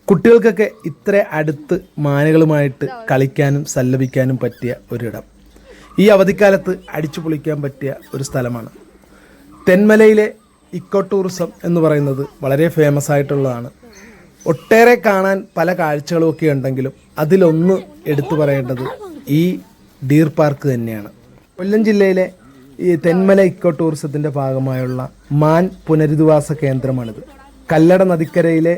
കുട്ടികൾക്കൊക്കെ ഇത്ര അടുത്ത് മാനുകളുമായിട്ട് കളിക്കാനും സല്ലപിക്കാനും പറ്റിയ ഒരിടം. ഈ അവധിക്കാലത്ത് അടിച്ചു പൊളിക്കാൻ പറ്റിയ ഒരു സ്ഥലമാണ്. തെന്മലയിലെ ഇക്കോ ടൂറിസം എന്ന് പറയുന്നത് വളരെ ഫേമസ് ആയിട്ടുള്ളതാണ്. ഒട്ടേറെ കാണാൻ പല കാഴ്ചകളുമൊക്കെ ഉണ്ടെങ്കിലും അതിലൊന്ന് എടുത്തു പറയേണ്ടത് ഈ ഡീർ പാർക്ക് തന്നെയാണ്. കൊല്ലം ജില്ലയിലെ ഈ തെന്മല ഇക്കോ ടൂറിസത്തിൻ്റെ ഭാഗമായുള്ള മാൻ പുനരധിവാസ കേന്ദ്രമാണിത്. കല്ലട നദിക്കരയിലെ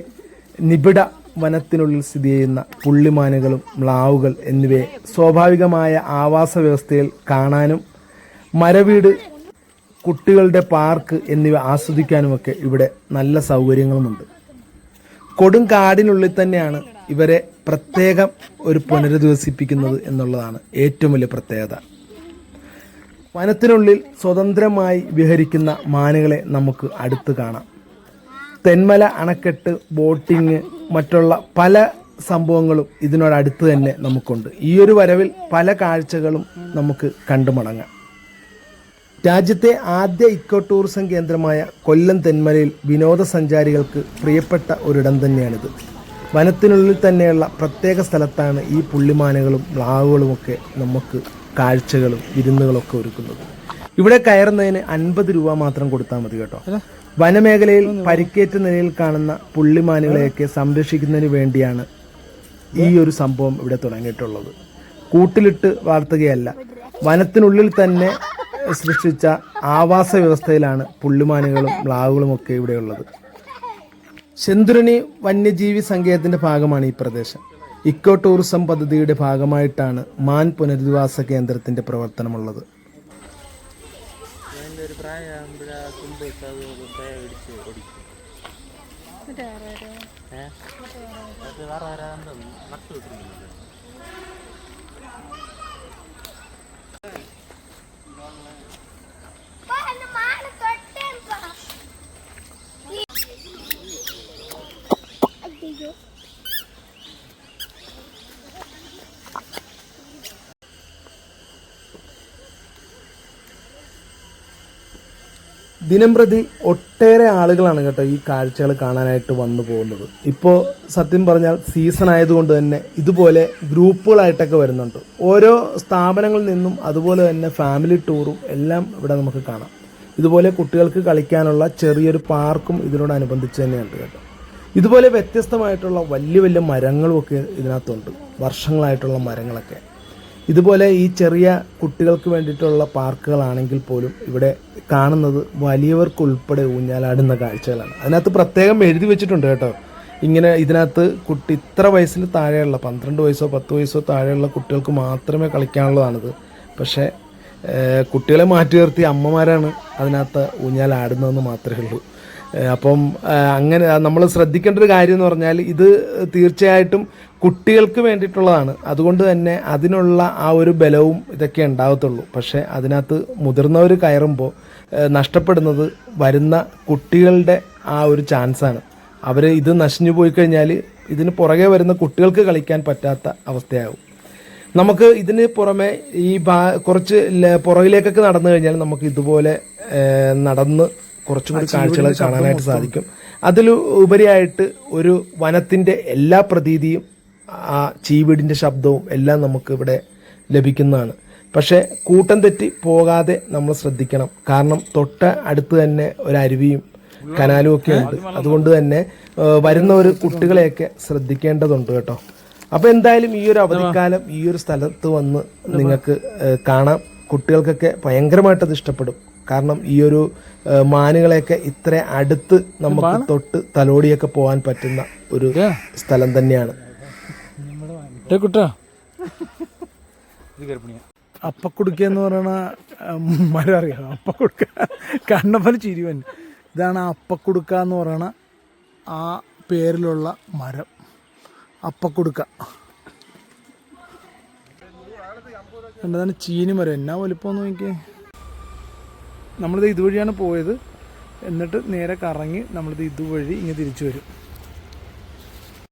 നിബിഡ വനത്തിനുള്ളിൽ സ്ഥിതി ചെയ്യുന്ന പുള്ളിമാനുകളും മ്ലാവുകൾ എന്നിവയെ സ്വാഭാവികമായ ആവാസ വ്യവസ്ഥയിൽ കാണാനും മരവീട്, കുട്ടികളുടെ പാർക്ക് എന്നിവ ആസ്വദിക്കാനുമൊക്കെ ഇവിടെ നല്ല സൗകര്യങ്ങളുമുണ്ട്. കൊടും കാടിനുള്ളിൽ തന്നെയാണ് ഇവരെ പ്രത്യേകം ഒരു പുനരധിവസിപ്പിക്കുന്നത് എന്നുള്ളതാണ് ഏറ്റവും വലിയ പ്രത്യേകത. വനത്തിനുള്ളിൽ സ്വതന്ത്രമായി വിഹരിക്കുന്ന മാനുകളെ നമുക്ക് അടുത്ത് കാണാം. തെന്മല അണക്കെട്ട്, ബോട്ടിങ്, മറ്റുള്ള പല സംഭവങ്ങളും ഇതിനോടടുത്ത് തന്നെ നമുക്കുണ്ട്. ഈ ഒരു വരവിൽ പല കാഴ്ചകളും നമുക്ക് കണ്ടു മടങ്ങാം. രാജ്യത്തെ ആദ്യ ഇക്കോ ടൂറിസം കേന്ദ്രമായ കൊല്ലം തെന്മലയിൽ വിനോദസഞ്ചാരികൾക്ക് പ്രിയപ്പെട്ട ഒരിടം തന്നെയാണിത്. വനത്തിനുള്ളിൽ തന്നെയുള്ള പ്രത്യേക സ്ഥലത്താണ് ഈ പുള്ളിമാനുകളും മ്ലാവുകളുമൊക്കെ നമുക്ക് കാഴ്ചകളും വിരുന്നുകളൊക്കെ ഒരുക്കുന്നത്. ഇവിടെ കയറുന്നതിന് 50 രൂപ മാത്രം കൊടുത്താൽ മതി കേട്ടോ. വനമേഖലയിൽ പരിക്കേറ്റ നിലയിൽ കാണുന്ന പുള്ളിമാനുകളെയൊക്കെ സംരക്ഷിക്കുന്നതിന് വേണ്ടിയാണ് ഈ ഒരു സംഭവം ഇവിടെ തുടങ്ങിയിട്ടുള്ളത്. കൂട്ടിലിട്ട് വളർത്തുകയല്ല, വനത്തിനുള്ളിൽ തന്നെ സൃഷ്ടിച്ച ആവാസ വ്യവസ്ഥയിലാണ് പുള്ളിമാനുകളും മ്ലാവുകളും ഒക്കെ ഇവിടെയുള്ളത്. ശെന്തുരണി വന്യജീവി സങ്കേതത്തിന്റെ ഭാഗമാണ് ഈ പ്രദേശം. ഇക്കോ ടൂറിസം പദ്ധതിയുടെ ഭാഗമായിട്ടാണ് മാൻ പുനരധിവാസ കേന്ദ്രത്തിന്റെ പ്രവർത്തനമുള്ളത്. ദിനംപ്രതി ഒട്ടേറെ ആളുകളാണ് കേട്ടോ ഈ കാഴ്ചകൾ കാണാനായിട്ട് വന്നു പോകുന്നത്. ഇപ്പോൾ സത്യം പറഞ്ഞാൽ സീസൺ ആയതുകൊണ്ട് തന്നെ ഇതുപോലെ ഗ്രൂപ്പുകളായിട്ടൊക്കെ വരുന്നുണ്ട്. ഓരോ സ്ഥാപനങ്ങളിൽ നിന്നും അതുപോലെ തന്നെ ഫാമിലി ടൂറും എല്ലാം ഇവിടെ നമുക്ക് കാണാം. ഇതുപോലെ കുട്ടികൾക്ക് കളിക്കാനുള്ള ചെറിയൊരു പാർക്കും ഇതിനോടനുബന്ധിച്ച് തന്നെയുണ്ട് കേട്ടോ. ഇതുപോലെ വ്യത്യസ്തമായിട്ടുള്ള വലിയ വലിയ മരങ്ങളുമൊക്കെ ഇതിനകത്തുണ്ട്, വർഷങ്ങളായിട്ടുള്ള മരങ്ങളൊക്കെ. ഇതുപോലെ ഈ ചെറിയ കുട്ടികൾക്ക് വേണ്ടിയിട്ടുള്ള പാർക്കുകളാണെങ്കിൽ പോലും ഇവിടെ കാണുന്നത് വലിയവർക്കുൾപ്പെടെ ഊഞ്ഞാലാടുന്ന കാഴ്ചകളാണ്. അതിനകത്ത് പ്രത്യേകം എഴുതി വെച്ചിട്ടുണ്ട് കേട്ടോ. ഇങ്ങനെ ഇതിനകത്ത് കുട്ടി ഇത്ര വയസ്സിൽ താഴെയുള്ള 12 വയസ്സോ 10 വയസ്സോ താഴെയുള്ള കുട്ടികൾക്ക് മാത്രമേ കളിക്കാനുള്ളതാണിത്. പക്ഷേ കുട്ടികളെ മാറ്റി നിർത്തി അമ്മമാരാണ് അതിനകത്ത് ഊഞ്ഞാലാടുന്നതെന്ന് മാത്രമേ ഉള്ളൂ. അപ്പം അങ്ങനെ നമ്മൾ ശ്രദ്ധിക്കേണ്ട ഒരു കാര്യം എന്ന് പറഞ്ഞാൽ ഇത് തീർച്ചയായിട്ടും കുട്ടികൾക്ക് വേണ്ടിയിട്ടുള്ളതാണ്. അതുകൊണ്ട് തന്നെ അതിനുള്ള ആ ഒരു ബലവും ഇതൊക്കെ ഉണ്ടാകത്തുള്ളൂ. പക്ഷേ അതിനകത്ത് മുതിർന്നവർ കയറുമ്പോൾ നഷ്ടപ്പെടുന്നത് വരുന്ന കുട്ടികളുടെ ആ ഒരു ചാൻസാണ്. അവർ ഇത് നശിഞ്ഞു പോയി കഴിഞ്ഞാൽ ഇതിന് പുറകെ വരുന്ന കുട്ടികൾക്ക് കളിക്കാൻ പറ്റാത്ത അവസ്ഥയാകും. നമുക്ക് ഇതിന് പുറമെ ഈ കുറച്ച് പുറകിലേക്കൊക്കെ നടന്നു കഴിഞ്ഞാൽ നമുക്ക് ഇതുപോലെ നടന്ന് കുറച്ചും കൂടി കാഴ്ചകൾ കാണാനായിട്ട് സാധിക്കും. അതിലുപരിയായിട്ട് ഒരു വനത്തിൻ്റെ എല്ലാ പ്രതീതിയും ആ ചീവീടിൻ്റെ ശബ്ദവും എല്ലാം നമുക്ക് ഇവിടെ ലഭിക്കുന്നതാണ്. പക്ഷേ കൂട്ടം തെറ്റി പോകാതെ നമ്മൾ ശ്രദ്ധിക്കണം. കാരണം തൊട്ട് അടുത്ത് തന്നെ ഒരു അരുവിയും കനാലും ഒക്കെ ഉണ്ട്. അതുകൊണ്ട് തന്നെ വരുന്ന ഒരു കുട്ടികളെയൊക്കെ ശ്രദ്ധിക്കേണ്ടതുണ്ട് കേട്ടോ. അപ്പോൾ എന്തായാലും ഈ ഒരു അവധിക്കാലം ഈ ഒരു സ്ഥലത്ത് വന്ന് നിങ്ങൾക്ക് കാണാം. കുട്ടികൾക്കൊക്കെ ഭയങ്കരമായിട്ടത് ഇഷ്ടപ്പെടും. കാരണം ഈ ഒരു മാനുകളെയൊക്കെ ഇത്ര അടുത്ത് നമുക്ക് തൊട്ട് തലോടിയൊക്കെ പോകാൻ പറ്റുന്ന ഒരു സ്ഥലം തന്നെയാണ്. അപ്പക്കുടുക്ക എന്ന് പറയുന്ന മരം അറിയാം. അപ്പക്കുടുക്ക കണ്ണപ്പന് ചിരിവൻ. ഇതാണ് അപ്പക്കുടുക്ക എന്ന് പറയുന്ന ആ പേരിലുള്ള മരം, അപ്പക്കുടുക്ക. എന്താണ് ചീനി മരം, എന്നാ വലിപ്പമെന്ന് നോക്കിയേ. നമ്മളിത് ഇതുവഴിയാണ് പോയത്. എന്നിട്ട് നേരെ കറങ്ങി നമ്മളിത് ഇതുവഴി ഇങ്ങനെ തിരിച്ചു വരും.